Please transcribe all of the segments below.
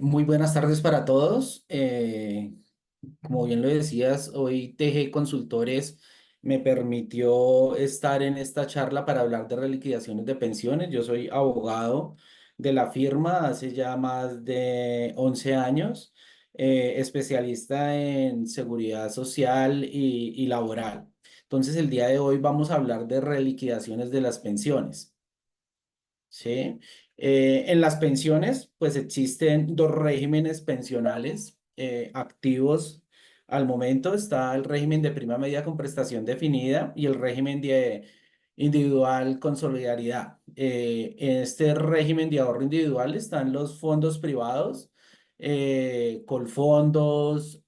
Muy buenas tardes para todos. Como bien lo decías, hoy TG Consultores me permitió estar en esta charla para hablar de reliquidaciones de pensiones. Yo soy abogado de la firma hace ya más de 11 años, especialista en seguridad social y laboral. Entonces, el día de hoy vamos a hablar de reliquidaciones de las pensiones. ¿Sí? En las pensiones, pues existen dos regímenes pensionales activos al momento. Está el régimen de prima media con prestación definida y el régimen de individual con solidaridad. En este régimen de ahorro individual están los fondos privados, Colfondos,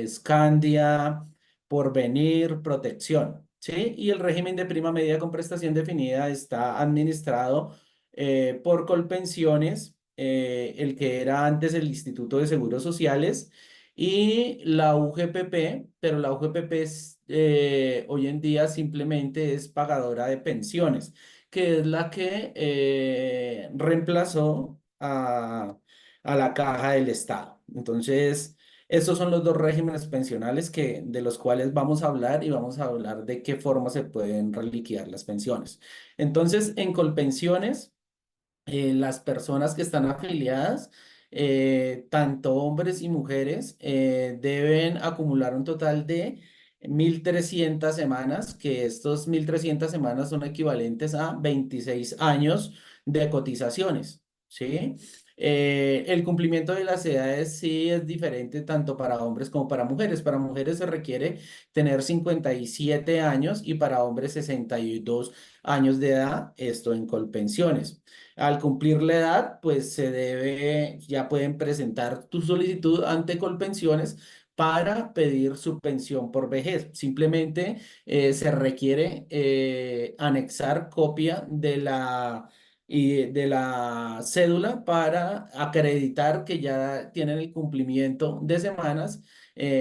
Scandia, Porvenir, Protección. ¿Sí? Y el régimen de prima media con prestación definida está administrado por Colpensiones, el que era antes el Instituto de Seguros Sociales, y la UGPP, pero la UGPP hoy en día simplemente es pagadora de pensiones, que es la que reemplazó a la Caja del Estado. Entonces, estos son los dos regímenes pensionales de los cuales vamos a hablar y vamos a hablar de qué forma se pueden reliquidar las pensiones. Entonces, en Colpensiones, las personas que están afiliadas, tanto hombres y mujeres, deben acumular un total de 1.300 semanas, que estos 1.300 semanas son equivalentes a 26 años de cotizaciones, ¿sí? El cumplimiento de las edades sí es diferente tanto para hombres como para mujeres. Para mujeres se requiere tener 57 años y para hombres 62 años de edad, esto en Colpensiones. Al cumplir la edad, pues ya pueden presentar tu solicitud ante Colpensiones para pedir su pensión por vejez. Simplemente se requiere anexar copia de la cédula para acreditar que ya tienen el cumplimiento de semanas.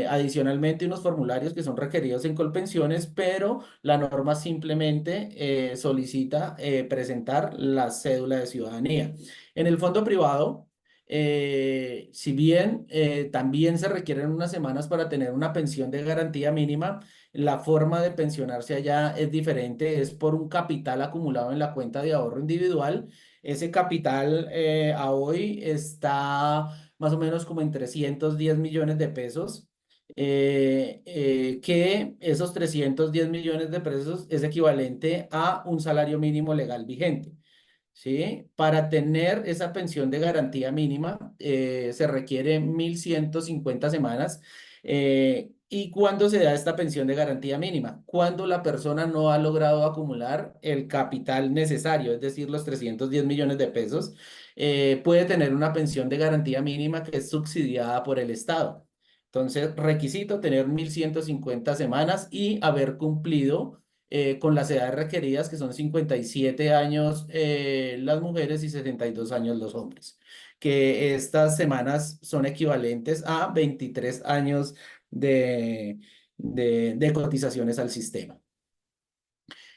Adicionalmente, unos formularios que son requeridos en Colpensiones, pero la norma simplemente solicita presentar la cédula de ciudadanía. En el fondo privado, si bien también se requieren unas semanas para tener una pensión de garantía mínima, la forma de pensionarse allá es diferente, es por un capital acumulado en la cuenta de ahorro individual. Ese capital a hoy está más o menos como en 310 millones de pesos, que esos 310 millones de pesos es equivalente a un salario mínimo legal vigente. ¿Sí? Para tener esa pensión de garantía mínima se requiere 1.150 semanas. ¿Y cuándo se da esta pensión de garantía mínima? Cuando la persona no ha logrado acumular el capital necesario, es decir, los 310 millones de pesos, puede tener una pensión de garantía mínima que es subsidiada por el Estado. Entonces, requisito tener 1.150 semanas y haber cumplido con las edades requeridas, que son 57 años las mujeres y 62 años los hombres, que estas semanas son equivalentes a 23 años de cotizaciones al sistema.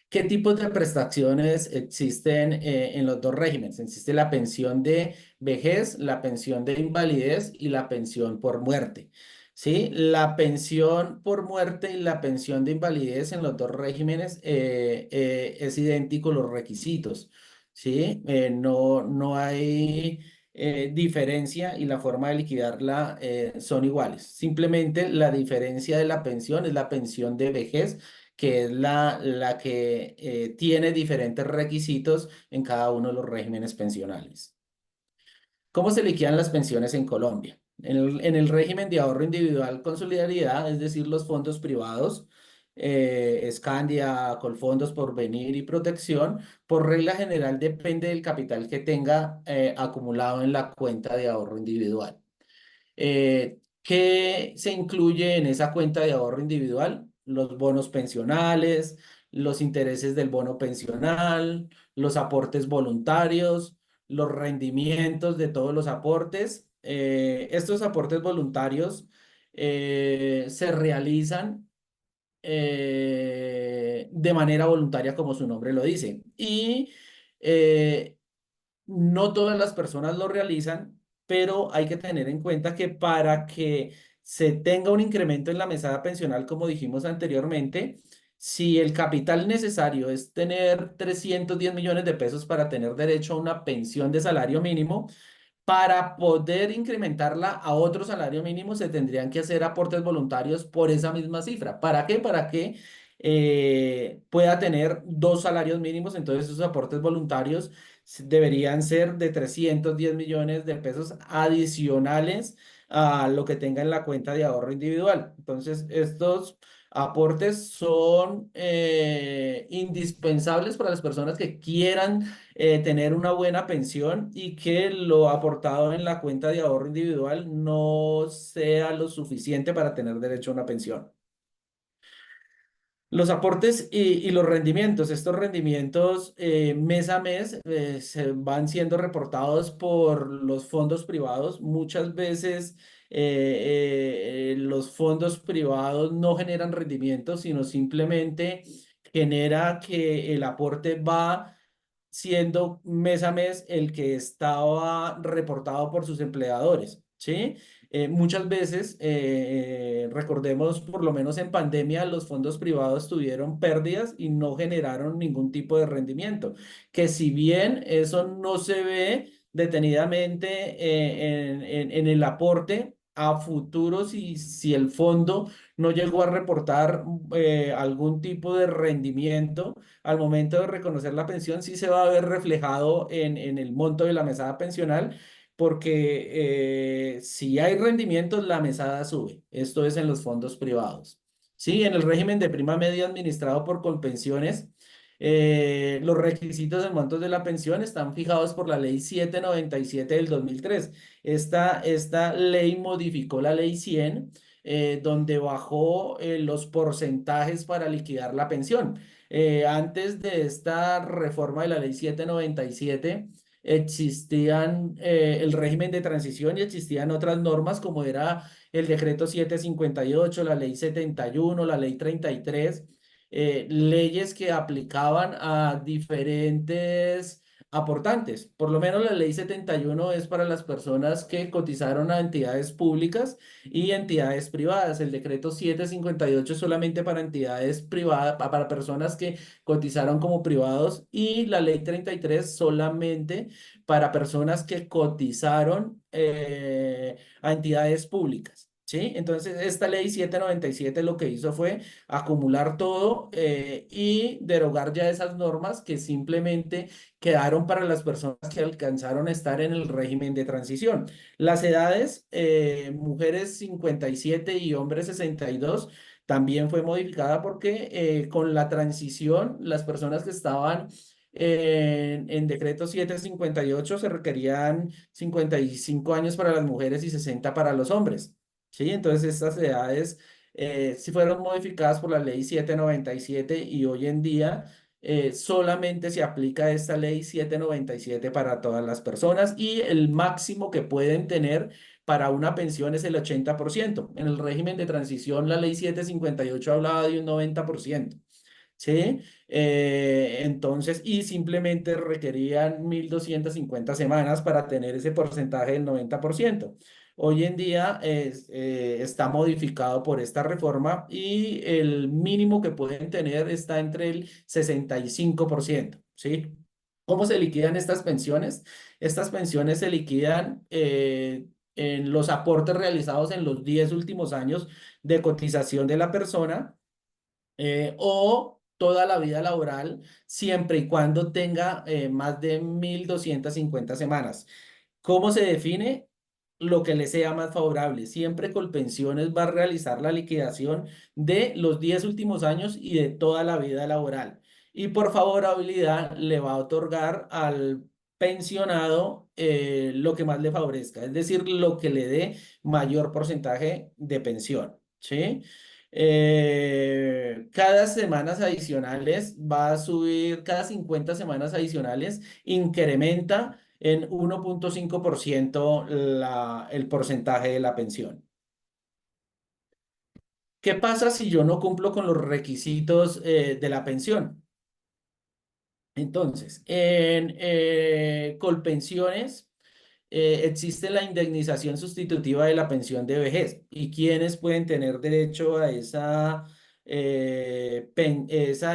¿Qué tipos de prestaciones existen en los dos regímenes? Existe la pensión de vejez, la pensión de invalidez y la pensión por muerte. ¿Sí? La pensión por muerte y la pensión de invalidez en los dos regímenes es idéntico los requisitos. ¿Sí? No hay diferencia y la forma de liquidarla son iguales. Simplemente la diferencia de la pensión es la pensión de vejez, que es la que tiene diferentes requisitos en cada uno de los regímenes pensionales. ¿Cómo se liquidan las pensiones en Colombia? En el régimen de ahorro individual con solidaridad, es decir, los fondos privados, Scandia, Colfondos, Porvenir y Protección, por regla general depende del capital que tenga acumulado en la cuenta de ahorro individual. ¿Qué se incluye en esa cuenta de ahorro individual? Los bonos pensionales, los intereses del bono pensional, los aportes voluntarios, los rendimientos de todos los aportes. Estos aportes voluntarios se realizan de manera voluntaria, como su nombre lo dice. Y no todas las personas lo realizan, pero hay que tener en cuenta que para que se tenga un incremento en la mesada pensional, como dijimos anteriormente, si el capital necesario es tener 310 millones de pesos para tener derecho a una pensión de salario mínimo, para poder incrementarla a otro salario mínimo, se tendrían que hacer aportes voluntarios por esa misma cifra. ¿Para qué? Para que pueda tener dos salarios mínimos. Entonces, esos aportes voluntarios deberían ser de 310 millones de pesos adicionales a lo que tenga en la cuenta de ahorro individual. Entonces, estos aportes son indispensables para las personas que quieran tener una buena pensión y que lo aportado en la cuenta de ahorro individual no sea lo suficiente para tener derecho a una pensión. Los aportes y los rendimientos, estos rendimientos mes a mes se van siendo reportados por los fondos privados. Muchas veces los fondos privados no generan rendimientos, sino simplemente genera que el aporte va siendo mes a mes el que estaba reportado por sus empleadores, ¿sí? Muchas veces, recordemos, por lo menos en pandemia, los fondos privados tuvieron pérdidas y no generaron ningún tipo de rendimiento, que si bien eso no se ve detenidamente en el aporte a futuro, si el fondo no llegó a reportar algún tipo de rendimiento, al momento de reconocer la pensión sí se va a ver reflejado en el monto de la mesada pensional, porque si hay rendimientos, la mesada sube. Esto es en los fondos privados. Sí, en el régimen de prima media administrado por Colpensiones, los requisitos de montos de la pensión están fijados por la ley 797 del 2003. Esta ley modificó la ley 100, donde bajó los porcentajes para liquidar la pensión. Antes de esta reforma de la ley 797 existían el régimen de transición y existían otras normas como era el decreto 758, la ley 71, la ley 33, leyes que aplicaban a diferentes aportantes. Por lo menos la ley 71 es para las personas que cotizaron a entidades públicas y entidades privadas. El decreto 758 es solamente para entidades privadas, para personas que cotizaron como privados, y la ley 33 solamente para personas que cotizaron a entidades públicas. ¿Sí? Entonces, esta ley 797 lo que hizo fue acumular todo y derogar ya esas normas que simplemente quedaron para las personas que alcanzaron a estar en el régimen de transición. Las edades, mujeres 57 y hombres 62, también fue modificada porque con la transición, las personas que estaban en decreto 758 se requerían 55 años para las mujeres y 60 para los hombres. ¿Sí? Entonces estas edades sí fueron modificadas por la ley 797 y hoy en día solamente se aplica esta ley 797 para todas las personas y el máximo que pueden tener para una pensión es el 80%. En el régimen de transición, la ley 758 hablaba de un 90%. ¿Sí? Entonces, y simplemente requerían 1.250 semanas para tener ese porcentaje del 90%. Hoy en día está modificado por esta reforma y el mínimo que pueden tener está entre el 65%. ¿Sí? ¿Cómo se liquidan estas pensiones? Estas pensiones se liquidan en los aportes realizados en los 10 últimos años de cotización de la persona, o toda la vida laboral, siempre y cuando tenga más de 1.250 semanas. ¿Cómo se define? Lo que le sea más favorable. Siempre Colpensiones va a realizar la liquidación de los 10 últimos años y de toda la vida laboral. Y por favorabilidad le va a otorgar al pensionado lo que más le favorezca, es decir, lo que le dé mayor porcentaje de pensión. ¿Sí? Cada semanas adicionales va a subir, cada 50 semanas adicionales incrementa en 1,5% el porcentaje de la pensión. ¿Qué pasa si yo no cumplo con los requisitos de la pensión? Entonces, en Colpensiones, existe la indemnización sustitutiva de la pensión de vejez. ¿Y quiénes pueden tener derecho a esa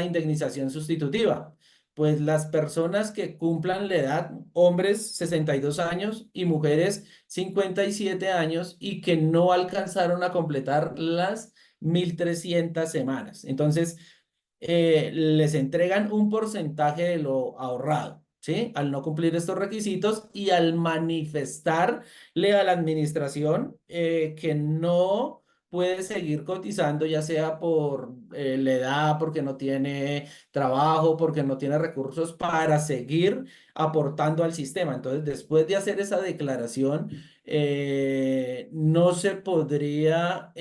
indemnización sustitutiva? Pues las personas que cumplan la edad, hombres 62 años y mujeres 57 años y que no alcanzaron a completar las 1.300 semanas. Entonces, les entregan un porcentaje de lo ahorrado, ¿sí? Al no cumplir estos requisitos y al manifestarle a la administración que no puede seguir cotizando, ya sea por la edad, porque no tiene trabajo, porque no tiene recursos para seguir aportando al sistema. Entonces, después de hacer esa declaración, no se podría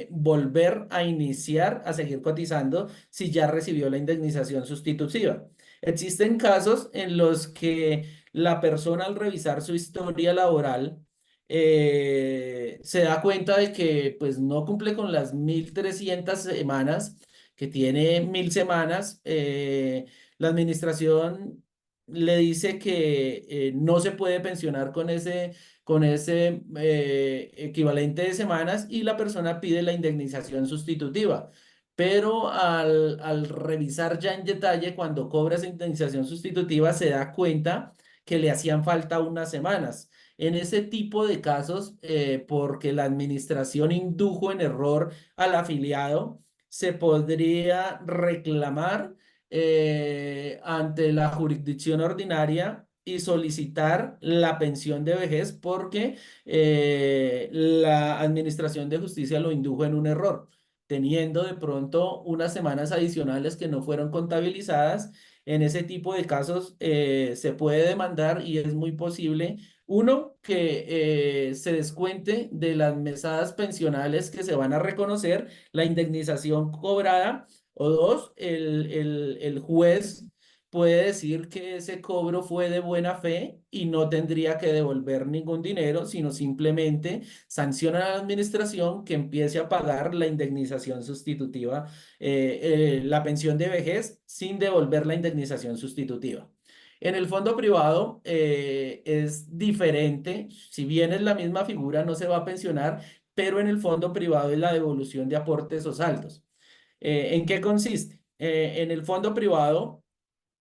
volver a iniciar a seguir cotizando si ya recibió la indemnización sustitutiva. Existen casos en los que la persona al revisar su historia laboral se da cuenta de que pues no cumple con las 1.300 semanas, que tiene 1.000 semanas. La administración le dice que no se puede pensionar con ese equivalente de semanas y la persona pide la indemnización sustitutiva. Pero al revisar ya en detalle, cuando cobra esa indemnización sustitutiva, se da cuenta que le hacían falta unas semanas. En ese tipo de casos, porque la administración indujo en error al afiliado, se podría reclamar ante la jurisdicción ordinaria y solicitar la pensión de vejez porque la Administración de Justicia lo indujo en un error, teniendo de pronto unas semanas adicionales que no fueron contabilizadas. En ese tipo de casos se puede demandar y es muy posible, uno, que se descuente de las mesadas pensionales que se van a reconocer la indemnización cobrada, o dos, el juez puede decir que ese cobro fue de buena fe y no tendría que devolver ningún dinero, sino simplemente sanciona a la administración que empiece a pagar la indemnización sustitutiva, la pensión de vejez sin devolver la indemnización sustitutiva. En el fondo privado es diferente, si bien es la misma figura, no se va a pensionar, pero en el fondo privado es la devolución de aportes o saldos. ¿En qué consiste? En el fondo privado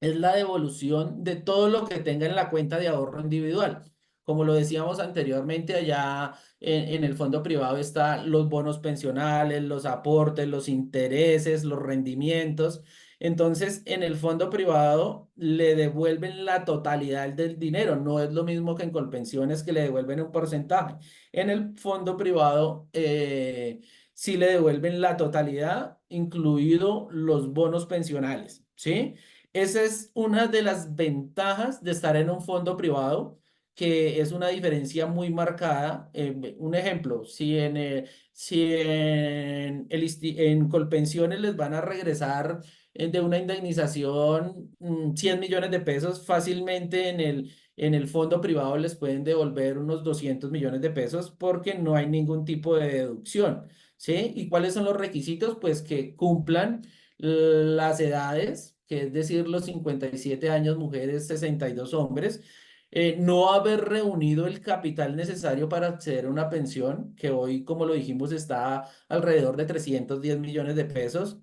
es la devolución de todo lo que tenga en la cuenta de ahorro individual. Como lo decíamos anteriormente, allá en el fondo privado están los bonos pensionales, los aportes, los intereses, los rendimientos. Entonces, en el fondo privado le devuelven la totalidad del dinero. No es lo mismo que en Colpensiones, que le devuelven un porcentaje. En el fondo privado, sí le devuelven la totalidad, incluido los bonos pensionales, ¿sí? Esa es una de las ventajas de estar en un fondo privado, que es una diferencia muy marcada. Un ejemplo, si en Colpensiones les van a regresar de una indemnización 100 millones de pesos, fácilmente en el fondo privado les pueden devolver unos 200 millones de pesos porque no hay ningún tipo de deducción, ¿sí? ¿Y cuáles son los requisitos? Pues que cumplan las edades, que es decir, los 57 años mujeres, 62 hombres, no haber reunido el capital necesario para acceder a una pensión, que hoy, como lo dijimos, está alrededor de 310 millones de pesos.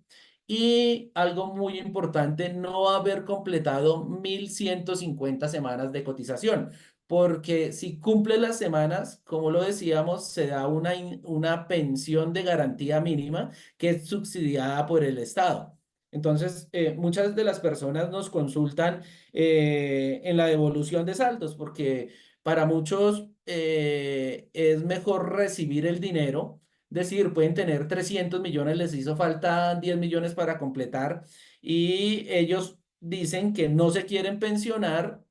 Y algo muy importante, no haber completado 1.150 semanas de cotización, porque si cumple las semanas, como lo decíamos, se da una pensión de garantía mínima que es subsidiada por el Estado. Entonces, muchas de las personas nos consultan en la devolución de saldos, porque para muchos es mejor recibir el dinero, decir, pueden tener 300 millones, les hizo falta 10 millones para completar y ellos dicen que no se quieren pensionar.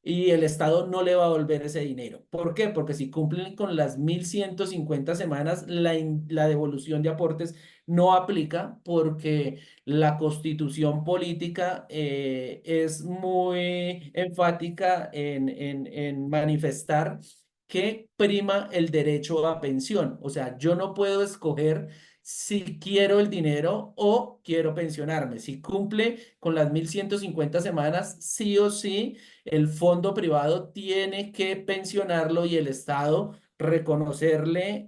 Y el Estado no le va a volver ese dinero. ¿Por qué? Porque si cumplen con las 1.150 semanas, la devolución de aportes no aplica, porque la constitución política es muy enfática en manifestar que prima el derecho a pensión. O sea, yo no puedo escoger si quiero el dinero o quiero pensionarme. Si cumple con las 1.150 semanas, sí o sí, el fondo privado tiene que pensionarlo y el Estado reconocerle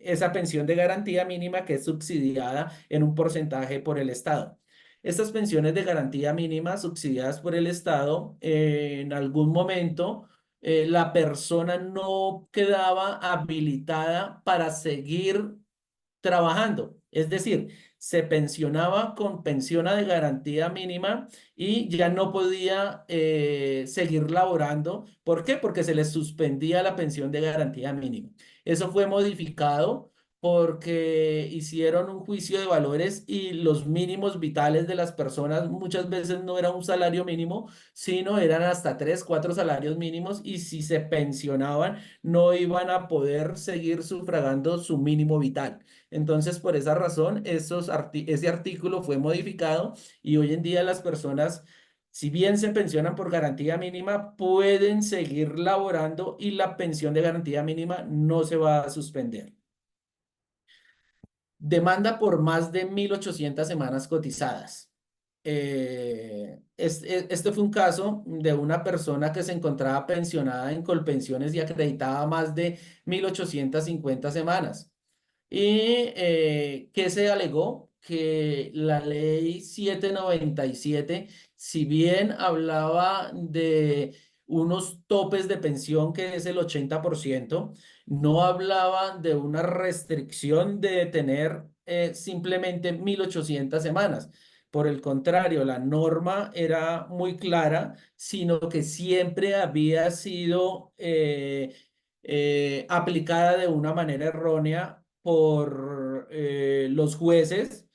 esa pensión de garantía mínima que es subsidiada en un porcentaje por el Estado. Estas pensiones de garantía mínima subsidiadas por el Estado, en algún momento la persona no quedaba habilitada para seguir trabajando. Es decir, se pensionaba con pensión de garantía mínima y ya no podía seguir laborando. ¿Por qué? Porque se les suspendía la pensión de garantía mínima. Eso fue modificado porque hicieron un juicio de valores y los mínimos vitales de las personas muchas veces no era un salario mínimo, sino eran hasta tres, cuatro salarios mínimos y si se pensionaban no iban a poder seguir sufragando su mínimo vital. Entonces, por esa razón, ese artículo fue modificado y hoy en día las personas, si bien se pensionan por garantía mínima, pueden seguir laborando y la pensión de garantía mínima no se va a suspender. Demanda por más de 1.800 semanas cotizadas. Este fue un caso de una persona que se encontraba pensionada en Colpensiones y acreditaba más de 1.850 semanas. Y que se alegó que la ley 797, si bien hablaba de unos topes de pensión que es el 80%, no hablaba de una restricción de tener simplemente 1.800 semanas. Por el contrario, la norma era muy clara, sino que siempre había sido aplicada de una manera errónea por los jueces,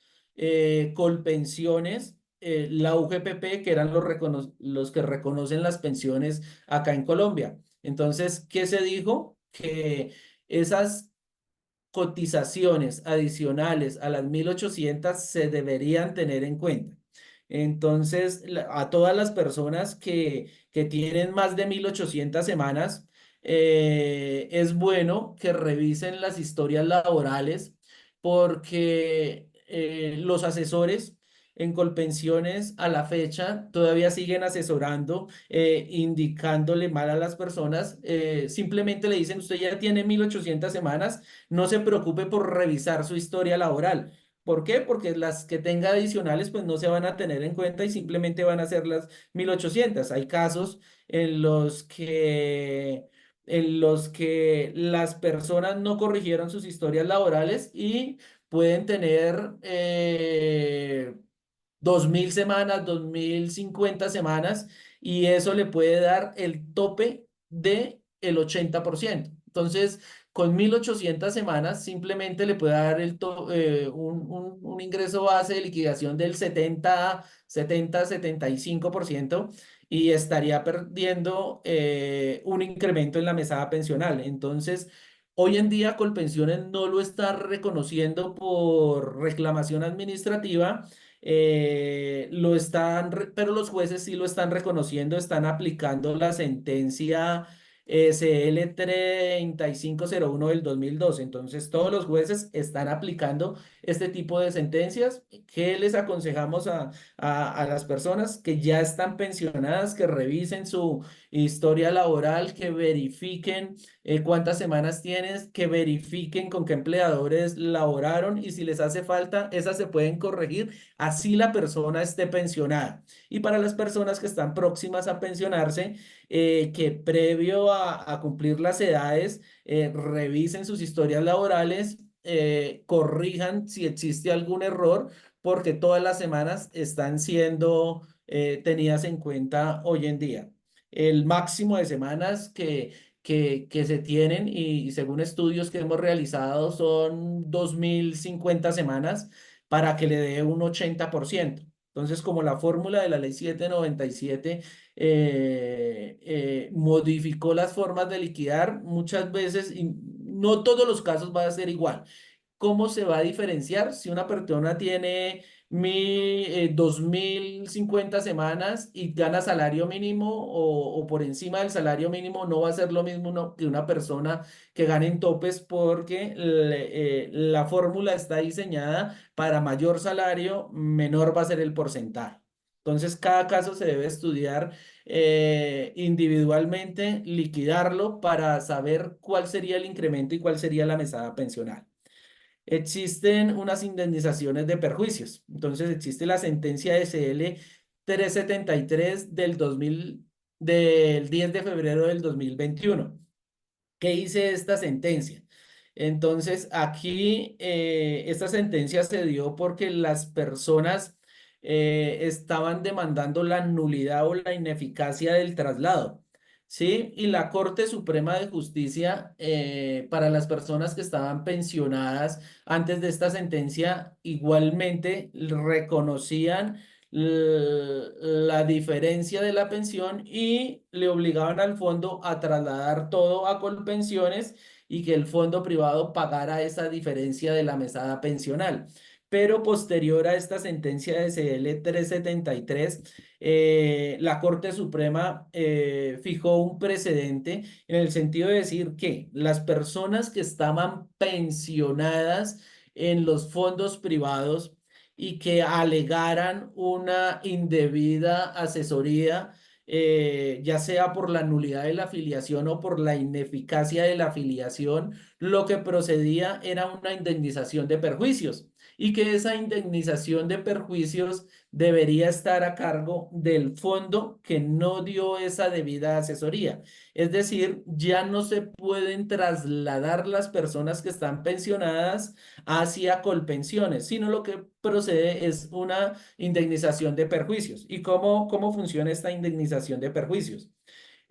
Colpensiones, la UGPP, que eran los que reconocen las pensiones acá en Colombia. Entonces, ¿qué se dijo? Que esas cotizaciones adicionales a las 1.800 se deberían tener en cuenta. Entonces, a todas las personas que tienen más de 1.800 semanas, es bueno que revisen las historias laborales porque los asesores en Colpensiones a la fecha todavía siguen asesorando, indicándole mal a las personas. Simplemente le dicen, usted ya tiene 1.800 semanas, no se preocupe por revisar su historia laboral. ¿Por qué? Porque las que tenga adicionales pues no se van a tener en cuenta y simplemente van a ser las 1.800. Hay casos en los que las personas no corrigieron sus historias laborales y pueden tener 2.000 semanas, 2.050 semanas y eso le puede dar el tope del 80%. Entonces, con 1.800 semanas simplemente le puede dar un ingreso base de liquidación del 75% y estaría perdiendo un incremento en la mesada pensional. Entonces, hoy en día Colpensiones no lo está reconociendo por reclamación administrativa, pero los jueces sí lo están reconociendo, están aplicando la sentencia SL 3501 del 2012. Entonces, todos los jueces están aplicando este tipo de sentencias. ¿Qué les aconsejamos a las personas que ya están pensionadas, que revisen su historia laboral, que verifiquen cuántas semanas tienes, que verifiquen con qué empleadores laboraron y si les hace falta, esas se pueden corregir, así la persona esté pensionada? Y para las personas que están próximas a pensionarse, que previo a cumplir las edades, revisen sus historias laborales, corrijan si existe algún error, porque todas las semanas están siendo tenidas en cuenta hoy en día. El máximo de semanas que se tienen y según estudios que hemos realizado son 2.050 semanas para que le dé un 80%. Entonces, como la fórmula de la ley 797 modificó las formas de liquidar, muchas veces, y no todos los casos va a ser igual. ¿cómo se va a diferenciar si una persona tiene 2050 semanas y gana salario mínimo o por encima del salario mínimo? No va a ser lo mismo que una persona que gane en topes porque la fórmula está diseñada para mayor salario, menor va a ser el porcentaje. Entonces, cada caso se debe estudiar individualmente, liquidarlo para saber cuál sería el incremento y cuál sería la mesada pensional. Existen unas indemnizaciones de perjuicios. Entonces, existe la sentencia de SL 373 del 10 de febrero del 2021. ¿Qué dice esta sentencia? Entonces, aquí esta sentencia se dio porque las personas estaban demandando la nulidad o la ineficacia del traslado, ¿sí? Y la Corte Suprema de Justicia, para las personas que estaban pensionadas antes de esta sentencia, igualmente reconocían la diferencia de la pensión y le obligaban al fondo a trasladar todo a Colpensiones y que el fondo privado pagara esa diferencia de la mesada pensional. Pero posterior a esta sentencia de CL 373, la Corte Suprema fijó un precedente en el sentido de decir que las personas que estaban pensionadas en los fondos privados y que alegaran una indebida asesoría, ya sea por la nulidad de la afiliación o por la ineficacia de la afiliación, lo que procedía era una indemnización de perjuicios y que esa indemnización de perjuicios debería estar a cargo del fondo que no dio esa debida asesoría. Es decir, ya no se pueden trasladar las personas que están pensionadas hacia Colpensiones, sino lo que procede es una indemnización de perjuicios. ¿Y cómo funciona esta indemnización de perjuicios?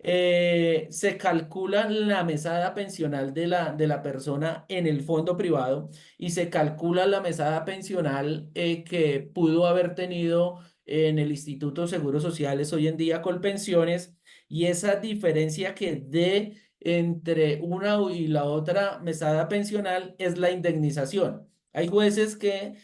Se calcula la mesada pensional de la persona en el fondo privado y se calcula la mesada pensional que pudo haber tenido en el Instituto de Seguros Sociales, hoy en día Colpensiones, y esa diferencia que dé entre una y la otra mesada pensional es la indemnización. Hay jueces que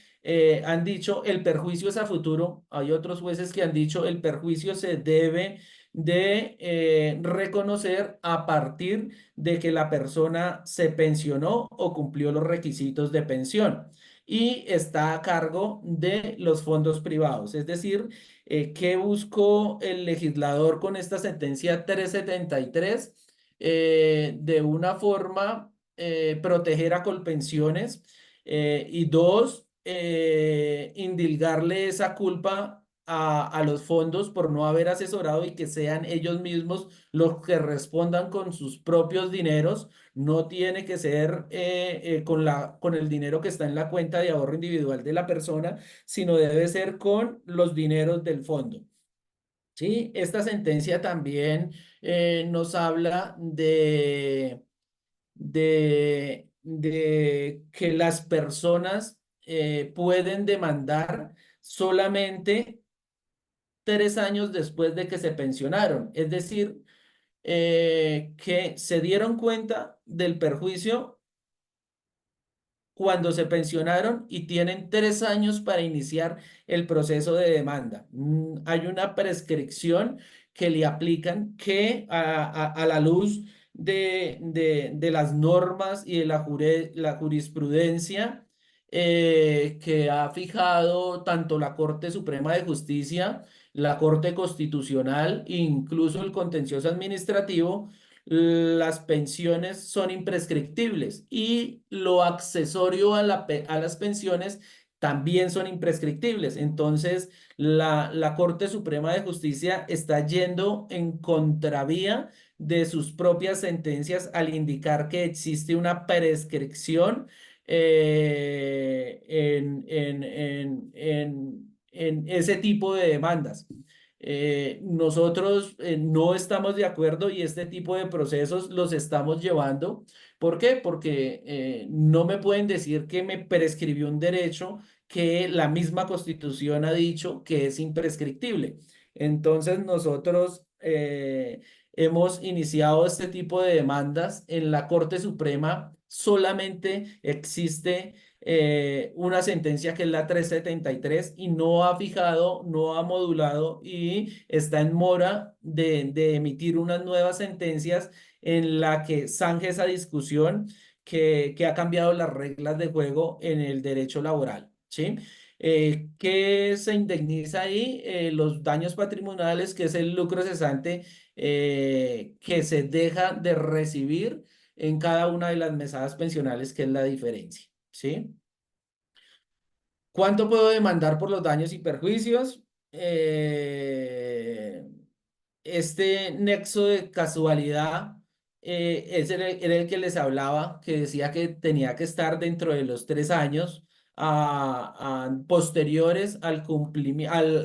han dicho el perjuicio es a futuro, hay otros jueces que han dicho el perjuicio se debe de reconocer a partir de que la persona se pensionó o cumplió los requisitos de pensión y está a cargo de los fondos privados. Es decir, ¿qué buscó el legislador con esta sentencia 373? De una forma, proteger a Colpensiones y dos, indilgarle esa culpa a los fondos por no haber asesorado y que sean ellos mismos los que respondan con sus propios dineros. No tiene que ser con el dinero que está en la cuenta de ahorro individual de la persona, sino debe ser con los dineros del fondo. Sí, esta sentencia también nos habla de que las personas pueden demandar solamente 3 años después de que se pensionaron. Es decir, que se dieron cuenta del perjuicio cuando se pensionaron y tienen 3 años para iniciar el proceso de demanda. Hay una prescripción que le aplican que a la luz de las normas y de la jurisprudencia que ha fijado tanto la Corte Suprema de Justicia, la Corte Constitucional, incluso el contencioso administrativo, las pensiones son imprescriptibles y lo accesorio a las pensiones también son imprescriptibles. Entonces, la Corte Suprema de Justicia está yendo en contravía de sus propias sentencias al indicar que existe una prescripción en ese tipo de demandas. Nosotros no estamos de acuerdo y este tipo de procesos los estamos llevando. ¿Por qué? Porque no me pueden decir que me prescribió un derecho que la misma Constitución ha dicho que es imprescriptible. Entonces nosotros hemos iniciado este tipo de demandas en la Corte Suprema. Solamente existe una sentencia que es la 373 y no ha fijado, no ha modulado y está en mora de emitir unas nuevas sentencias en la que zanje esa discusión que ha cambiado las reglas de juego en el derecho laboral, ¿sí? ¿Qué se indemniza ahí? Los daños patrimoniales, que es el lucro cesante que se deja de recibir en cada una de las mesadas pensionales, que es la diferencia, ¿sí? ¿Cuánto puedo demandar por los daños y perjuicios? Este nexo de casualidad era el que les hablaba, que decía que tenía que estar dentro de los 3 años posteriores al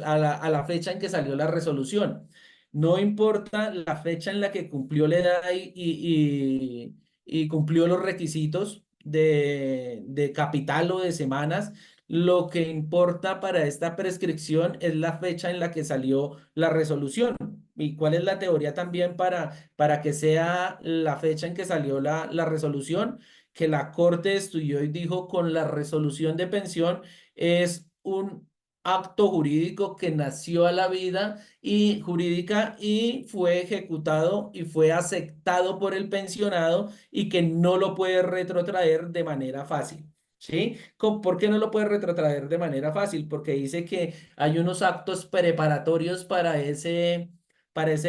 a la fecha en que salió la resolución. No importa la fecha en la que cumplió la edad y cumplió los requisitos de capital o de semanas. Lo que importa para esta prescripción es la fecha en la que salió la resolución. ¿Y cuál es la teoría también para que sea la fecha en que salió la resolución? Que la Corte estudió y dijo con la resolución de pensión es un acto jurídico que nació a la vida y jurídica y fue ejecutado y fue aceptado por el pensionado y que no lo puede retrotraer de manera fácil. ¿Sí? ¿Por qué no lo puede retrotraer de manera fácil? Porque dice que hay unos actos preparatorios para ese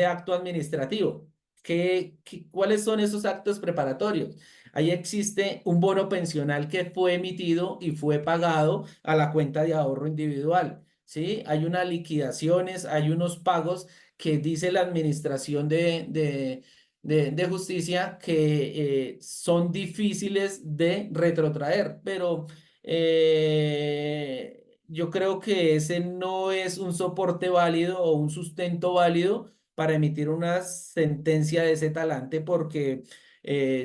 acto administrativo. ¿Cuáles son esos actos preparatorios? Ahí existe un bono pensional que fue emitido y fue pagado a la cuenta de ahorro individual. ¿Sí? Hay unas liquidaciones, hay unos pagos que dice la administración de justicia que son difíciles de retrotraer, pero yo creo que ese no es un soporte válido o un sustento válido para emitir una sentencia de ese talante, porque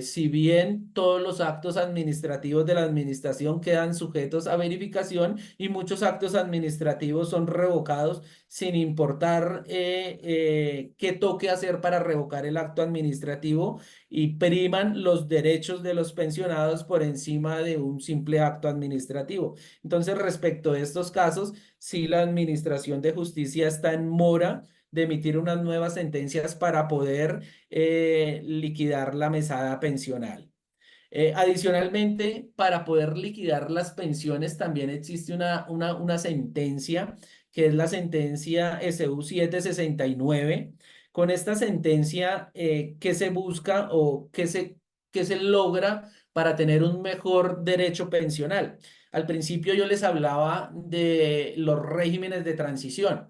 si bien todos los actos administrativos de la administración quedan sujetos a verificación y muchos actos administrativos son revocados sin importar qué toque hacer para revocar el acto administrativo y priman los derechos de los pensionados por encima de un simple acto administrativo. Entonces, respecto a estos casos, si la Administración de Justicia está en mora de emitir unas nuevas sentencias para poder liquidar la mesada pensional. Adicionalmente, para poder liquidar las pensiones también existe una sentencia, que es la sentencia SU 769. Con esta sentencia, ¿qué se busca o qué se logra para tener un mejor derecho pensional? Al principio yo les hablaba de los regímenes de transición.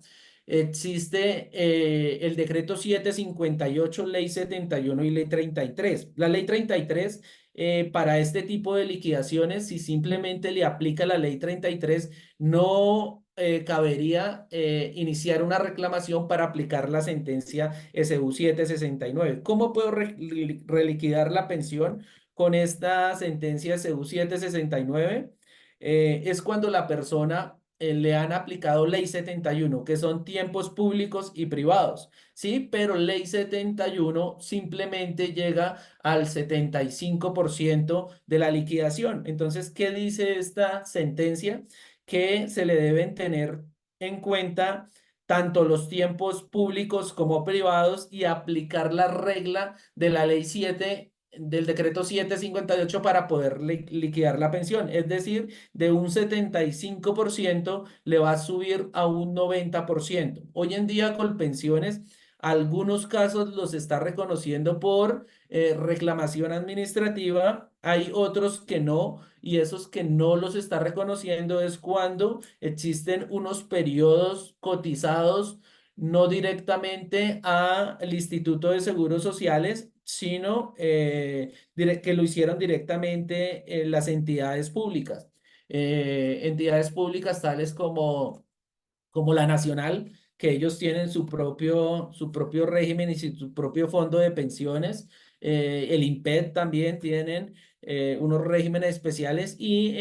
Existe el decreto 758, ley 71 y ley 33. La ley 33 para este tipo de liquidaciones, si simplemente le aplica la ley 33, no cabería iniciar una reclamación para aplicar la sentencia SU 769. ¿Cómo puedo reliquidar la pensión con esta sentencia SU 769? Es cuando la persona le han aplicado ley 71, que son tiempos públicos y privados, ¿sí? Pero ley 71 simplemente llega al 75% de la liquidación. Entonces, ¿qué dice esta sentencia? Que se le deben tener en cuenta tanto los tiempos públicos como privados y aplicar la regla de la ley 7 del decreto 758 para poder liquidar la pensión. Es decir, de un 75% le va a subir a un 90%. Hoy en día, con pensiones, algunos casos los está reconociendo por reclamación administrativa, hay otros que no, y esos que no los está reconociendo es cuando existen unos periodos cotizados no directamente al Instituto de Seguros Sociales, sino que lo hicieron directamente en las entidades públicas. Entidades públicas tales como la nacional, que ellos tienen su propio régimen y su propio fondo de pensiones. El INPED también tienen unos regímenes especiales y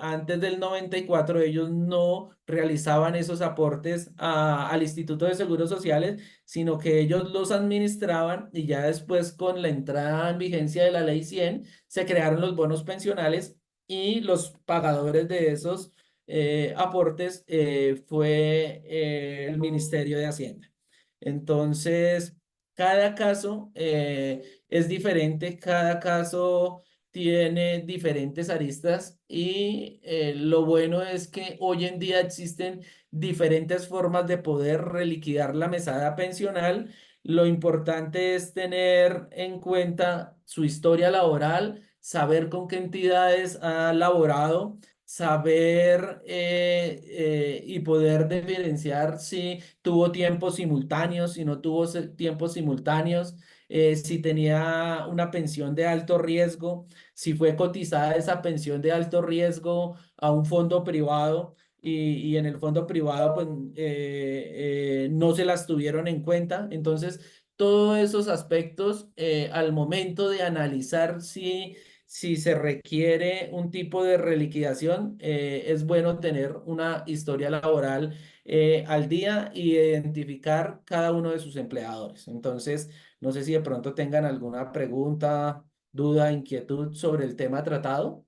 antes del 94 ellos no realizaban esos aportes al Instituto de Seguros Sociales, sino que ellos los administraban y ya después con la entrada en vigencia de la Ley 100 se crearon los bonos pensionales y los pagadores de esos aportes fue el Ministerio de Hacienda. Entonces, cada caso es diferente, cada caso tiene diferentes aristas y lo bueno es que hoy en día existen diferentes formas de poder reliquidar la mesada pensional. Lo importante es tener en cuenta su historia laboral, saber con qué entidades ha laborado, saber y poder diferenciar si tuvo tiempos simultáneos, si no tuvo tiempos simultáneos, si tenía una pensión de alto riesgo, si fue cotizada esa pensión de alto riesgo a un fondo privado. Y en el fondo privado, pues no se las tuvieron en cuenta. Entonces, todos esos aspectos, al momento de analizar si se requiere un tipo de reliquidación, es bueno tener una historia laboral al día y identificar cada uno de sus empleadores. Entonces, no sé si de pronto tengan alguna pregunta, duda, inquietud sobre el tema tratado.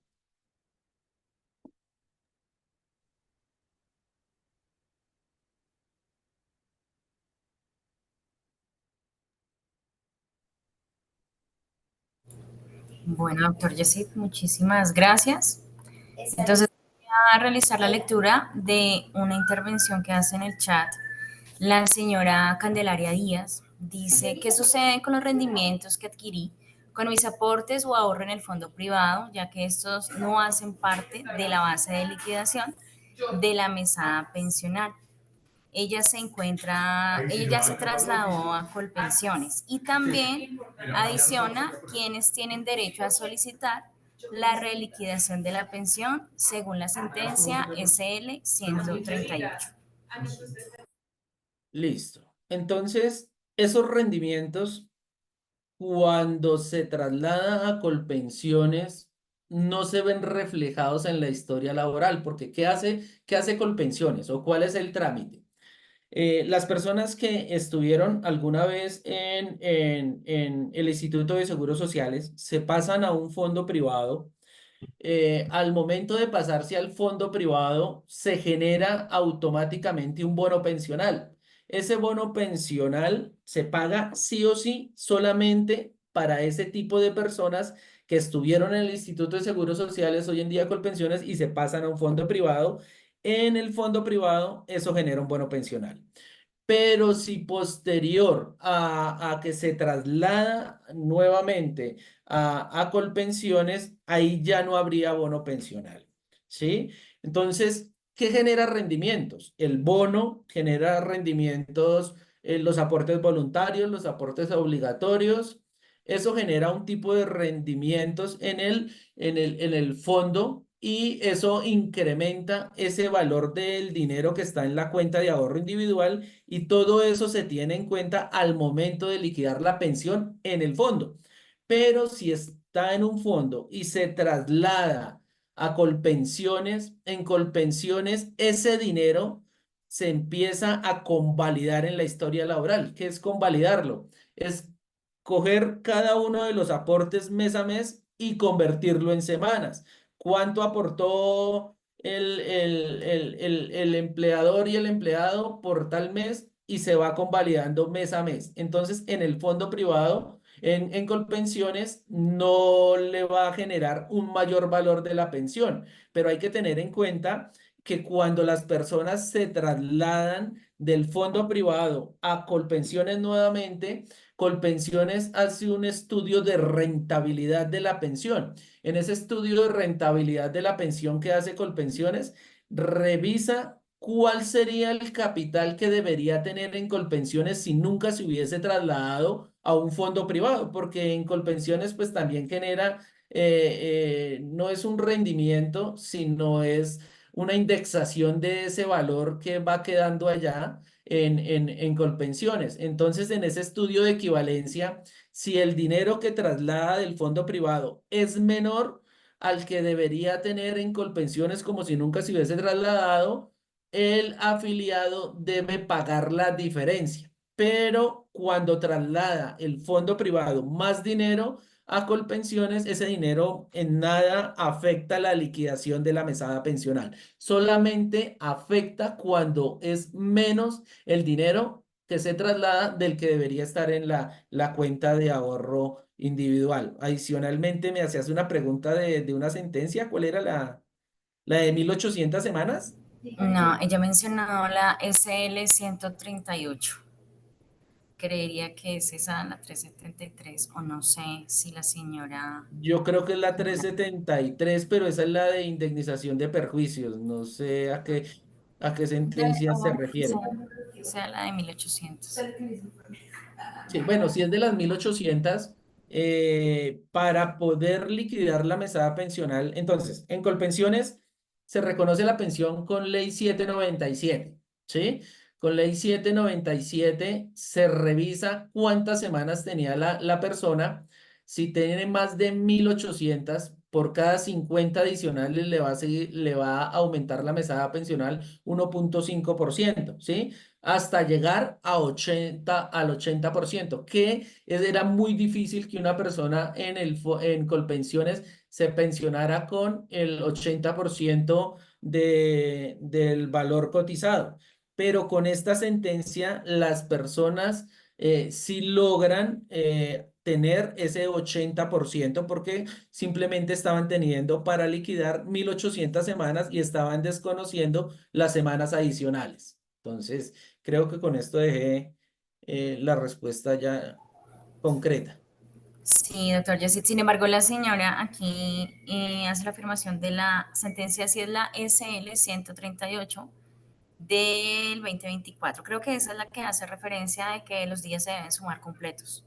Bueno, doctor Yesid, muchísimas gracias. Entonces, voy a realizar la lectura de una intervención que hace en el chat la señora Candelaria Díaz. Dice, ¿qué sucede con los rendimientos que adquirí con mis aportes o ahorro en el fondo privado, ya que estos no hacen parte de la base de liquidación de la mesada pensional? Ella ya se trasladó a Colpensiones y también adiciona quienes tienen derecho a solicitar la reliquidación de la pensión según la sentencia SL 138. Listo. Entonces, esos rendimientos, cuando se traslada a Colpensiones, no se ven reflejados en la historia laboral, porque qué hace Colpensiones o cuál es el trámite? Las personas que estuvieron alguna vez en el Instituto de Seguros Sociales se pasan a un fondo privado. Al momento de pasarse al fondo privado, se genera automáticamente un bono pensional. Ese bono pensional se paga sí o sí solamente para ese tipo de personas que estuvieron en el Instituto de Seguros Sociales hoy en día con pensiones y se pasan a un fondo privado. En el fondo privado, eso genera un bono pensional. Pero si posterior a que se traslada nuevamente a Colpensiones, ahí ya no habría bono pensional, ¿sí? Entonces, ¿qué genera rendimientos? El bono genera rendimientos, los aportes voluntarios, los aportes obligatorios. Eso genera un tipo de rendimientos en el fondo y eso incrementa ese valor del dinero que está en la cuenta de ahorro individual y todo eso se tiene en cuenta al momento de liquidar la pensión en el fondo. Pero si está en un fondo y se traslada a Colpensiones, en Colpensiones ese dinero se empieza a convalidar en la historia laboral. ¿Qué es convalidarlo? Es coger cada uno de los aportes mes a mes y convertirlo en semanas. ¿Cuánto aportó el empleador y el empleado por tal mes? Y se va convalidando mes a mes. Entonces, en el fondo privado, en Colpensiones, no le va a generar un mayor valor de la pensión, pero hay que tener en cuenta que cuando las personas se trasladan del fondo privado a Colpensiones nuevamente, Colpensiones hace un estudio de rentabilidad de la pensión. En ese estudio de rentabilidad de la pensión que hace Colpensiones, revisa cuál sería el capital que debería tener en Colpensiones si nunca se hubiese trasladado a un fondo privado, porque en Colpensiones pues también genera, no es un rendimiento, sino es una indexación de ese valor que va quedando allá en Colpensiones. Entonces, en ese estudio de equivalencia, si el dinero que traslada del fondo privado es menor al que debería tener en Colpensiones como si nunca se hubiese trasladado, el afiliado debe pagar la diferencia. Pero cuando traslada el fondo privado más dinero, a Colpensiones, ese dinero en nada afecta la liquidación de la mesada pensional. Solamente afecta cuando es menos el dinero que se traslada del que debería estar en la cuenta de ahorro individual. Adicionalmente, me hacías una pregunta de una sentencia. ¿Cuál era la de 1800 semanas? No, ella mencionó la SL 138. Creería que es esa la 373 o no sé si la señora... Yo creo que es la 373, pero esa es la de indemnización de perjuicios. No sé a qué sentencia se Quizá refiere. sea la de 1800. Sí, bueno, si es de las 1800, para poder liquidar la mesada pensional, entonces, en Colpensiones se reconoce la pensión con ley 797, ¿sí? Con ley 797 se revisa cuántas semanas tenía la persona. Si tiene más de 1800, por cada 50 adicionales le va a aumentar la mesada pensional 1,5%, ¿sí? Hasta llegar al 80%, que era muy difícil que una persona en Colpensiones se pensionara con el 80% del valor cotizado. Pero con esta sentencia, las personas sí logran tener ese 80% porque simplemente estaban teniendo para liquidar 1800 semanas y estaban desconociendo las semanas adicionales. Entonces, creo que con esto dejé la respuesta ya concreta. Sí, doctor Yesid. Sin embargo, la señora aquí hace la afirmación de la sentencia, si es la SL 138 del 2024. Creo que esa es la que hace referencia de que los días se deben sumar completos.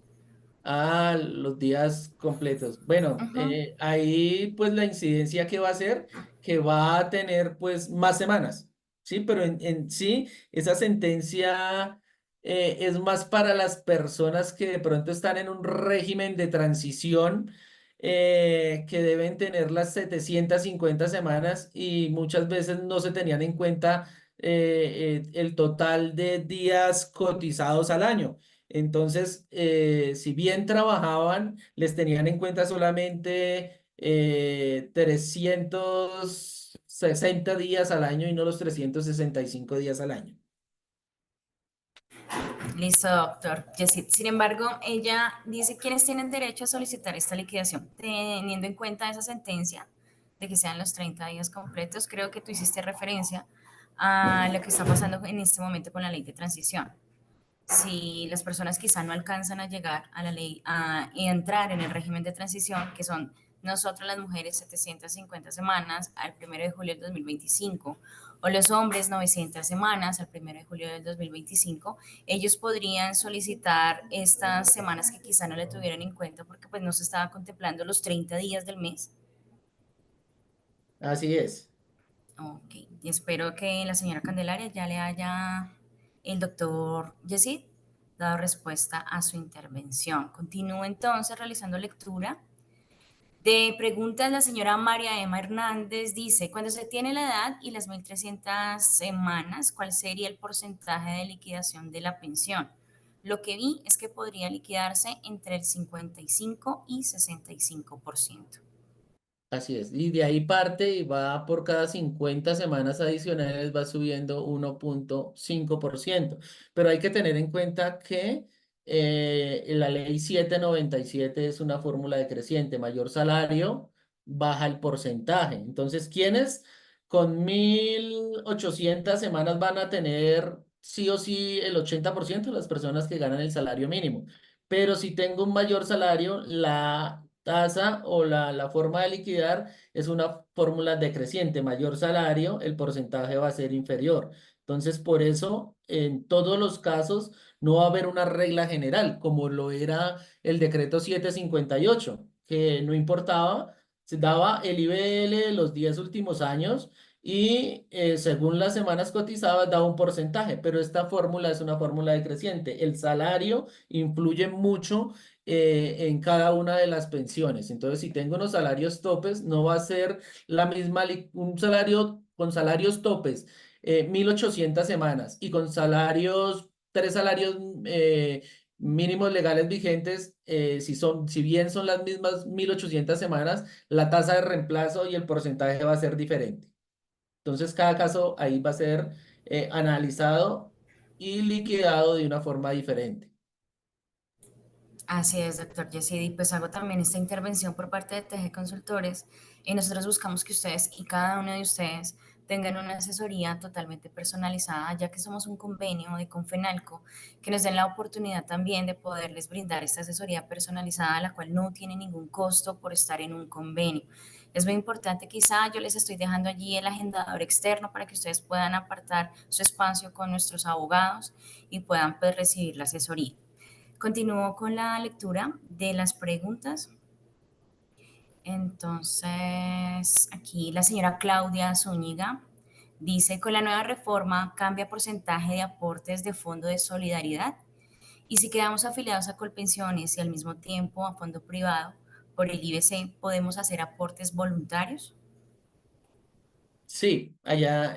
Ah, los días completos. Bueno, Ujú. ahí pues la incidencia que va a ser que va a tener pues más semanas, ¿sí? Pero en sí, esa sentencia es más para las personas que de pronto están en un régimen de transición, que deben tener las 750 semanas y muchas veces no se tenían en cuenta el total de días cotizados al año. Entonces, si bien trabajaban, les tenían en cuenta solamente 360 días al año y no los 365 días al año. Listo, doctor Yesid. Sin embargo, ella dice quiénes tienen derecho a solicitar esta liquidación, teniendo en cuenta esa sentencia de que sean los 30 días completos. Creo que tú hiciste referencia a lo que está pasando en este momento con la ley de transición. Si las personas quizá no alcanzan a llegar a la ley, a entrar en el régimen de transición, que son nosotros las mujeres 750 semanas al 1 de julio del 2025, o los hombres 900 semanas al 1 de julio del 2025, ellos podrían solicitar estas semanas que quizá no le tuvieran en cuenta porque pues no se estaba contemplando los 30 días del mes. Así es. Ok, y espero que la señora Candelaria ya le haya, el doctor Yesid, dado respuesta a su intervención. Continúo entonces realizando lectura de preguntas. La señora María Emma Hernández dice, cuando se tiene la edad y las 1.300 semanas, ¿cuál sería el porcentaje de liquidación de la pensión? Lo que vi es que podría liquidarse entre el 55 y 65%. Así es. Y de ahí parte y va por cada 50 semanas adicionales, va subiendo 1,5%. Pero hay que tener en cuenta que la ley 797 es una fórmula decreciente. Mayor salario, baja el porcentaje. Entonces, ¿quiénes con 1800 semanas van a tener sí o sí el 80%? Las personas que ganan el salario mínimo. Pero si tengo un mayor salario, la tasa o la forma de liquidar es una fórmula decreciente. Mayor salario, el porcentaje va a ser inferior. Entonces, por eso, en todos los casos, no va a haber una regla general, como lo era el decreto 758, que no importaba, se daba el IBL los 10 últimos años y según las semanas cotizadas daba un porcentaje, pero esta fórmula es una fórmula decreciente. El salario influye mucho en cada una de las pensiones. Entonces, si tengo unos salarios topes, no va a ser la misma, un salario con salarios topes, 1800 semanas y con salarios, tres salarios mínimos legales vigentes, si bien son las mismas 1.800 semanas, la tasa de reemplazo y el porcentaje va a ser diferente. Entonces, cada caso ahí va a ser analizado y liquidado de una forma diferente. Así es, doctor Yesidi. Pues hago también esta intervención por parte de TG Consultores y nosotros buscamos que ustedes y cada uno de ustedes tengan una asesoría totalmente personalizada, ya que somos un convenio de Confenalco, que nos den la oportunidad también de poderles brindar esta asesoría personalizada, la cual no tiene ningún costo por estar en un convenio. Es muy importante, quizá yo les estoy dejando allí el agendador externo para que ustedes puedan apartar su espacio con nuestros abogados y puedan pues, recibir la asesoría. Continúo con la lectura de las preguntas. Entonces, aquí la señora Claudia Zúñiga dice, con la nueva reforma cambia porcentaje de aportes de fondo de solidaridad y si quedamos afiliados a Colpensiones y al mismo tiempo a fondo privado por el IBC, ¿podemos hacer aportes voluntarios? Sí, allá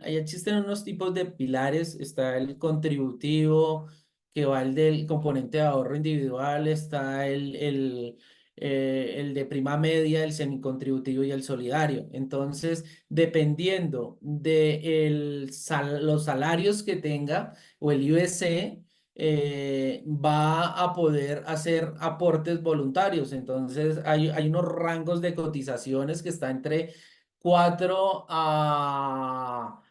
existen unos tipos de pilares, está el contributivo, que va el del componente de ahorro individual, está el de prima media, el semicontributivo y el solidario. Entonces, dependiendo de los salarios que tenga o el IBC, va a poder hacer aportes voluntarios. Entonces, hay unos rangos de cotizaciones que están entre 4 a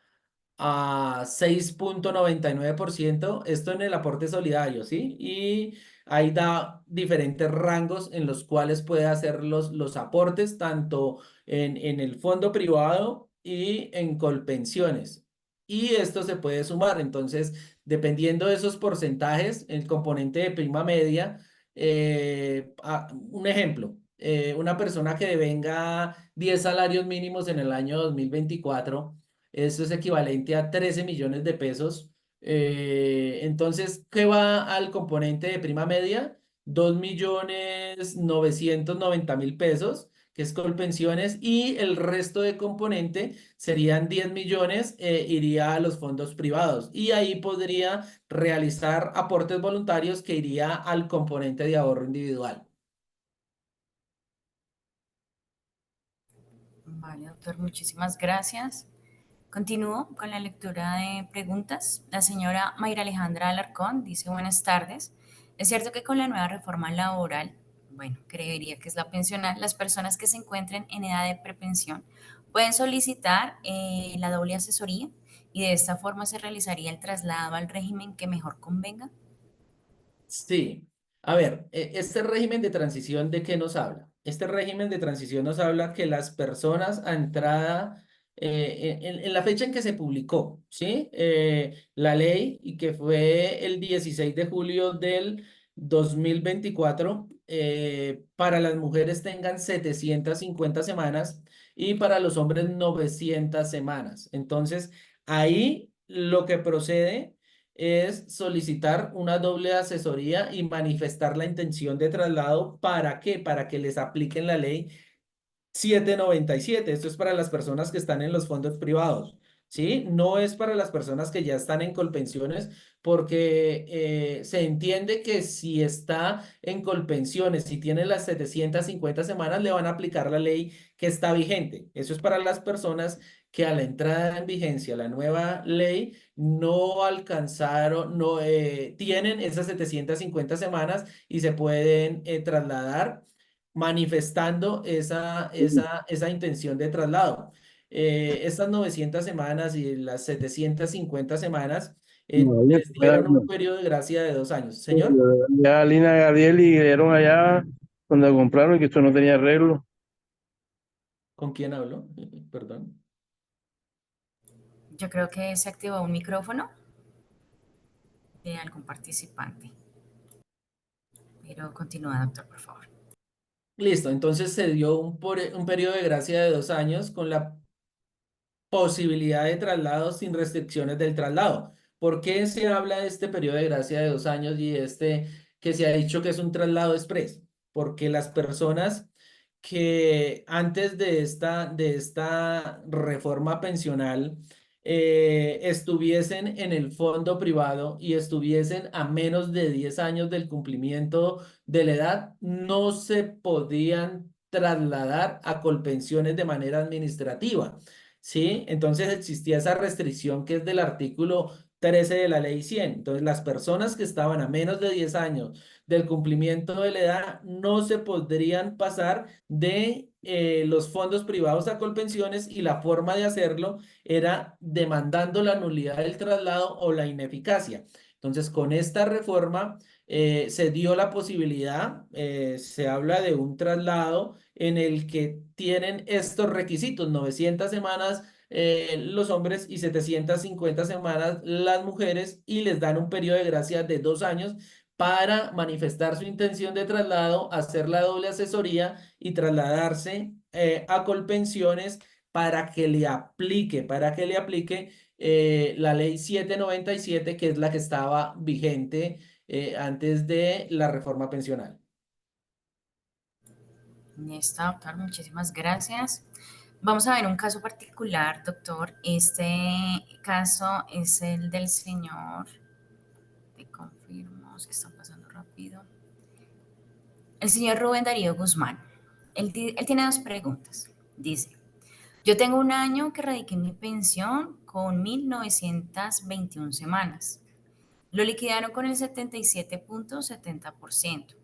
6,99%, esto en el aporte solidario, ¿sí? Y ahí da diferentes rangos en los cuales puede hacer los aportes, tanto en el fondo privado y en Colpensiones. Y esto se puede sumar, entonces, dependiendo de esos porcentajes, el componente de prima media, un ejemplo, una persona que venga 10 salarios mínimos en el año 2024, esto es equivalente a 13 millones de pesos. Entonces, ¿qué va al componente de prima media? 2.990.000 pesos, que es Colpensiones, y el resto de componente serían 10 millones, iría a los fondos privados. Y ahí podría realizar aportes voluntarios que iría al componente de ahorro individual. Vale, doctor, muchísimas gracias. Continúo con la lectura de preguntas. La señora Mayra Alejandra Alarcón dice buenas tardes. Es cierto que con la nueva reforma laboral, bueno, creería que es la pensional, las personas que se encuentren en edad de prepensión pueden solicitar la doble asesoría y de esta forma se realizaría el traslado al régimen que mejor convenga. Sí, a ver, este régimen de transición, ¿de qué nos habla? Este régimen de transición nos habla que las personas a entrada, en la fecha en que se publicó, ¿sí? La ley y que fue el 16 de julio del 2024, para las mujeres tengan 750 semanas y para los hombres 900 semanas. Entonces, ahí lo que procede es solicitar una doble asesoría y manifestar la intención de traslado. ¿Para qué? Para que les apliquen la ley 797. Esto es para las personas que están en los fondos privados, ¿sí? No es para las personas que ya están en Colpensiones, porque se entiende que si está en Colpensiones, si tiene las 750 semanas, le van a aplicar la ley que está vigente. Eso es para las personas que a la entrada en vigencia la nueva ley no alcanzaron, no tienen esas 750 semanas y se pueden trasladar manifestando esa intención de traslado. Estas 900 semanas y las 750 semanas, No, ya, les dieron un periodo de gracia de 2 años. Señor, ya Lina Gabriel y dieron allá donde compraron que esto no tenía arreglo. ¿con quién hablo? Perdón. Yo creo que se activó un micrófono de algún participante, pero continúa, doctor, por favor. Listo, entonces se dio un periodo de gracia de 2 años con la posibilidad de traslado sin restricciones del traslado. ¿Por qué se habla de este periodo de gracia de 2 años y este que se ha dicho que es un traslado express? Porque las personas que antes de esta reforma pensional estuviesen en el fondo privado y estuviesen a menos de 10 años del cumplimiento de la edad, no se podían trasladar a Colpensiones de manera administrativa, ¿sí? Entonces existía esa restricción que es del artículo 13 de la ley 100. Entonces, las personas que estaban a menos de 10 años del cumplimiento de la edad no se podrían pasar de los fondos privados a Colpensiones, y la forma de hacerlo era demandando la nulidad del traslado o la ineficacia. Entonces, con esta reforma se dio la posibilidad, se habla de un traslado en el que tienen estos requisitos: 900 semanas los hombres y 750 semanas las mujeres, y les dan un periodo de gracia de 2 años para manifestar su intención de traslado, hacer la doble asesoría y trasladarse a Colpensiones para que le aplique la ley 797, que es la que estaba vigente antes de la reforma pensional. Listo, doctor, muchísimas gracias. Vamos a ver un caso particular, doctor. Este caso es el del señor, te confirmo, es que están pasando rápido. El señor Rubén Darío Guzmán. Él tiene dos preguntas. Dice, yo tengo un año que radiqué mi pensión con 1921 semanas. Lo liquidaron con el 77.70%.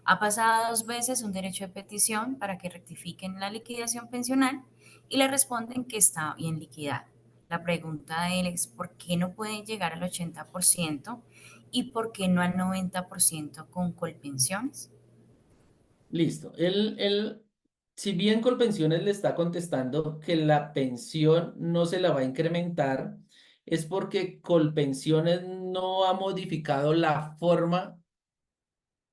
Ha pasado 2 veces un derecho de petición para que rectifiquen la liquidación pensional y le responden que está bien liquidado. La pregunta de él es por qué no pueden llegar al 80% y por qué no al 90% con Colpensiones. Listo. Si bien Colpensiones le está contestando que la pensión no se la va a incrementar, es porque Colpensiones no ha modificado la forma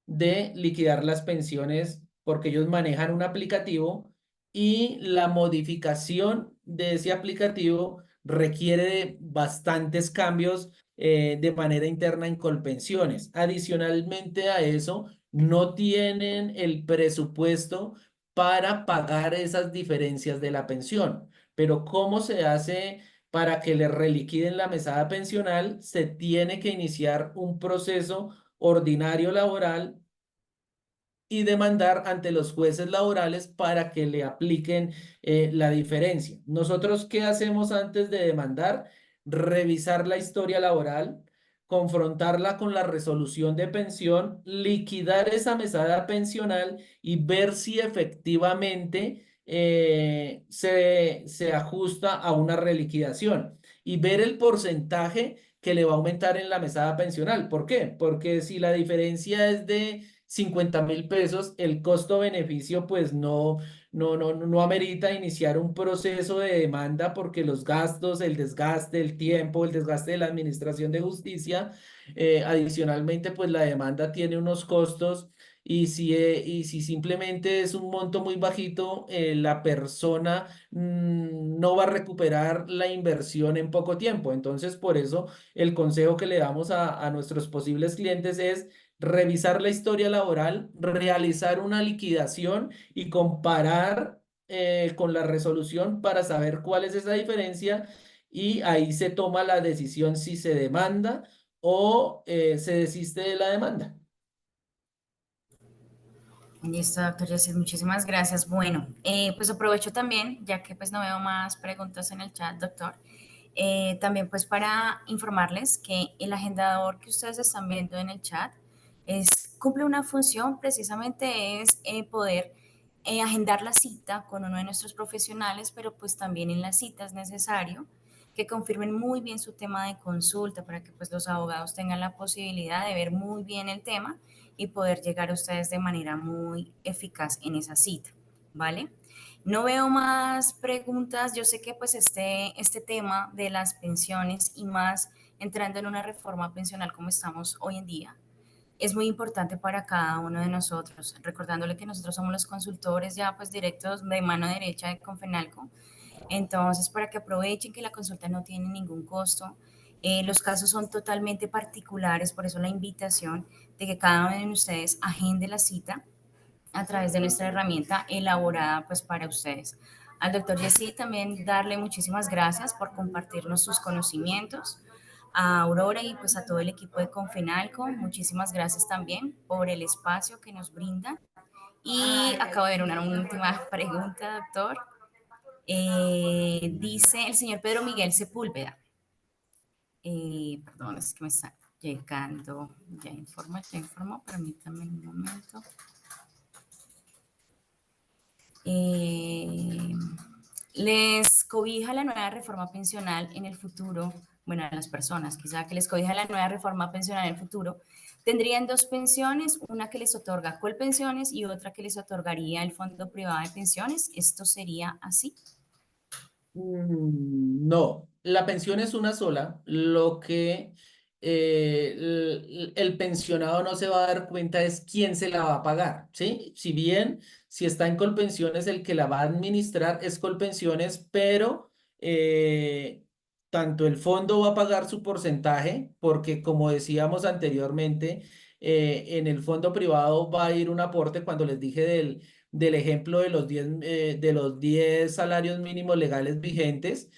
de liquidar las pensiones, porque ellos manejan un aplicativo, y la modificación de ese aplicativo requiere de bastantes cambios de manera interna en Colpensiones. Adicionalmente a eso, no tienen el presupuesto para pagar esas diferencias de la pensión. Pero ¿cómo se hace para que le reliquiden la mesada pensional? Se tiene que iniciar un proceso ordinario laboral y demandar ante los jueces laborales para que le apliquen la diferencia. ¿Nosotros qué hacemos antes de demandar? Revisar la historia laboral, confrontarla con la resolución de pensión, liquidar esa mesada pensional y ver si efectivamente se ajusta a una reliquidación, y ver el porcentaje que le va a aumentar en la mesada pensional. ¿Por qué? Porque si la diferencia es de 50.000 pesos, el costo-beneficio pues no amerita iniciar un proceso de demanda, porque los gastos, el desgaste, el tiempo, el desgaste de la administración de justicia, adicionalmente pues la demanda tiene unos costos, y si simplemente es un monto muy bajito, la persona no va a recuperar la inversión en poco tiempo. Entonces, por eso el consejo que le damos a nuestros posibles clientes es revisar la historia laboral, realizar una liquidación y comparar con la resolución para saber cuál es esa diferencia, y ahí se toma la decisión si se demanda o se desiste de la demanda. Listo, doctor Jessy, muchísimas gracias. Bueno, pues aprovecho también, ya que pues no veo más preguntas en el chat, doctor, también pues para informarles que el agendador que ustedes están viendo en el chat cumple una función, precisamente es poder agendar la cita con uno de nuestros profesionales, pero pues también en la cita es necesario que confirmen muy bien su tema de consulta para que pues los abogados tengan la posibilidad de ver muy bien el tema y poder llegar a ustedes de manera muy eficaz en esa cita, ¿vale? No veo más preguntas. Yo sé que pues este tema de las pensiones y más entrando en una reforma pensional como estamos hoy en día, es muy importante para cada uno de nosotros, recordándole que nosotros somos los consultores ya pues directos de mano derecha de Confenalco. Entonces, para que aprovechen que la consulta no tiene ningún costo, los casos son totalmente particulares, por eso la invitación de que cada uno de ustedes agende la cita a través de nuestra herramienta elaborada pues para ustedes. Al doctor Jessy también darle muchísimas gracias por compartirnos sus conocimientos. A Aurora y pues a todo el equipo de Confinalco, muchísimas gracias también por el espacio que nos brinda. Y acabo de ver una última pregunta, doctor. Dice el señor Pedro Miguel Sepúlveda. Perdón, es que me está llegando. Ya informó, permítame un momento. Les cobija la nueva reforma pensional en el futuro, bueno, a las personas quizá que les cobija la nueva reforma pensional en el futuro, tendrían dos pensiones, una que les otorga Colpensiones y otra que les otorgaría el Fondo Privado de Pensiones. ¿Esto sería así? No, la pensión es una sola. Lo que el pensionado no se va a dar cuenta es quién se la va a pagar, ¿sí? Si bien, si está en Colpensiones, el que la va a administrar es Colpensiones, pero tanto el fondo va a pagar su porcentaje, porque como decíamos anteriormente, en el fondo privado va a ir un aporte cuando les dije del ejemplo de los 10 salarios mínimos legales vigentes,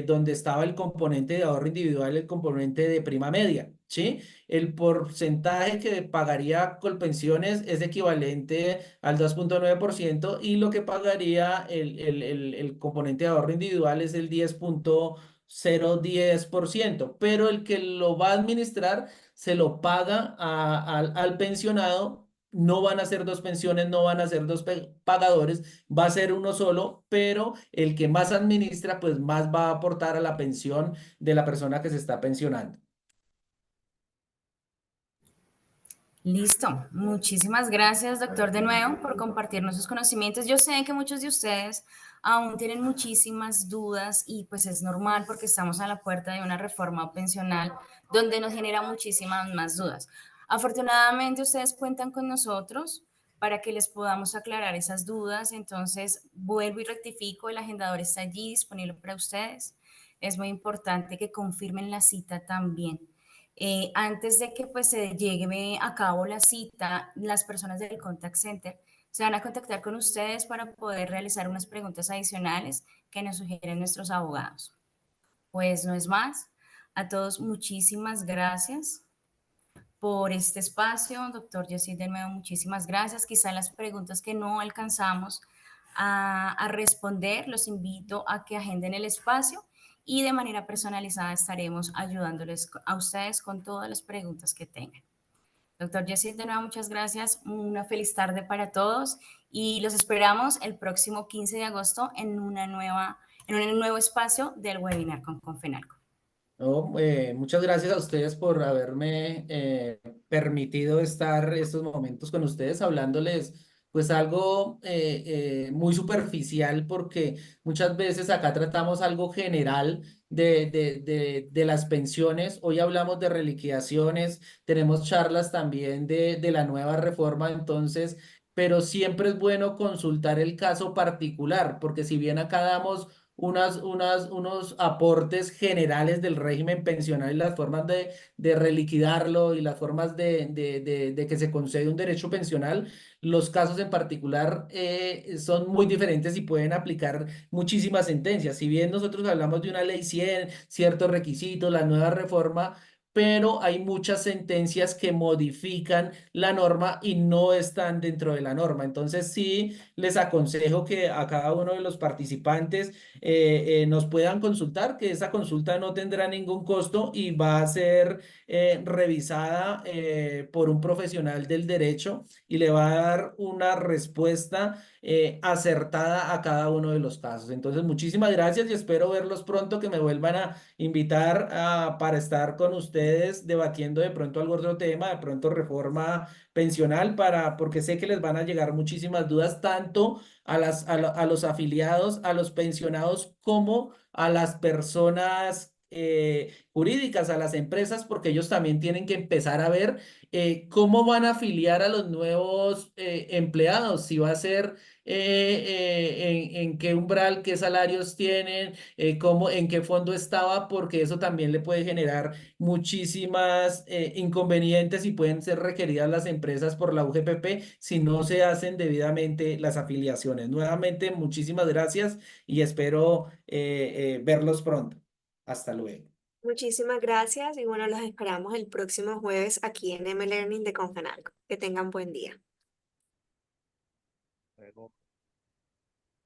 donde estaba el componente de ahorro individual y el componente de prima media, ¿sí? El porcentaje que pagaría Colpensiones es equivalente al 2,9% y lo que pagaría el componente de ahorro individual es el 10,010%, pero el que lo va a administrar se lo paga al pensionado. No van a ser dos pensiones, no van a ser dos pagadores, va a ser uno solo, pero el que más administra, pues más va a aportar a la pensión de la persona que se está pensionando. Listo. Muchísimas gracias, doctor, de nuevo por compartirnos sus conocimientos. Yo sé que muchos de ustedes aún tienen muchísimas dudas y pues es normal porque estamos a la puerta de una reforma pensional donde nos genera muchísimas más dudas. Afortunadamente, ustedes cuentan con nosotros para que les podamos aclarar esas dudas. Entonces, vuelvo y rectifico, el agendador está allí disponible para ustedes. Es muy importante que confirmen la cita también. Antes de que pues se lleve a cabo la cita, las personas del contact center se van a contactar con ustedes para poder realizar unas preguntas adicionales que nos sugieren nuestros abogados. Pues no es más. A todos muchísimas gracias por este espacio. Doctor Jessy, de nuevo muchísimas gracias. Quizá las preguntas que no alcanzamos a responder, los invito a que agenden el espacio y de manera personalizada estaremos ayudándoles a ustedes con todas las preguntas que tengan. Doctor Jessy, de nuevo muchas gracias, una feliz tarde para todos y los esperamos el próximo 15 de agosto en un nuevo espacio del webinar con Confenalco. No, muchas gracias a ustedes por haberme permitido estar estos momentos con ustedes hablándoles pues algo muy superficial porque muchas veces acá tratamos algo general de las pensiones. Hoy hablamos de reliquidaciones, tenemos charlas también de la nueva reforma, entonces, pero siempre es bueno consultar el caso particular porque si bien acá damos unos aportes generales del régimen pensional y las formas de reliquidarlo y las formas de que se concede un derecho pensional. Los casos en particular son muy diferentes y pueden aplicar muchísimas sentencias. Si bien nosotros hablamos de una ley 100 ciertos requisitos, la nueva reforma, pero hay muchas sentencias que modifican la norma y no están dentro de la norma. Entonces sí, les aconsejo que a cada uno de los participantes nos puedan consultar, que esa consulta no tendrá ningún costo y va a ser revisada por un profesional del derecho y le va a dar una respuesta acertada a cada uno de los casos. Entonces, muchísimas gracias y espero verlos pronto, que me vuelvan a invitar para estar con ustedes debatiendo de pronto algún otro tema, de pronto reforma pensional, porque sé que les van a llegar muchísimas dudas, tanto a los afiliados, a los pensionados, como a las personas jurídicas a las empresas, porque ellos también tienen que empezar a ver cómo van a afiliar a los nuevos empleados, si va a ser en qué umbral, qué salarios tienen, cómo, en qué fondo estaba, porque eso también le puede generar muchísimas inconvenientes y pueden ser requeridas las empresas por la UGPP si no se hacen debidamente las afiliaciones. Nuevamente, muchísimas gracias y espero verlos pronto. Hasta luego. Muchísimas gracias y bueno, los esperamos el próximo jueves aquí en M Learning de Confanalco. Que tengan buen día. Bueno.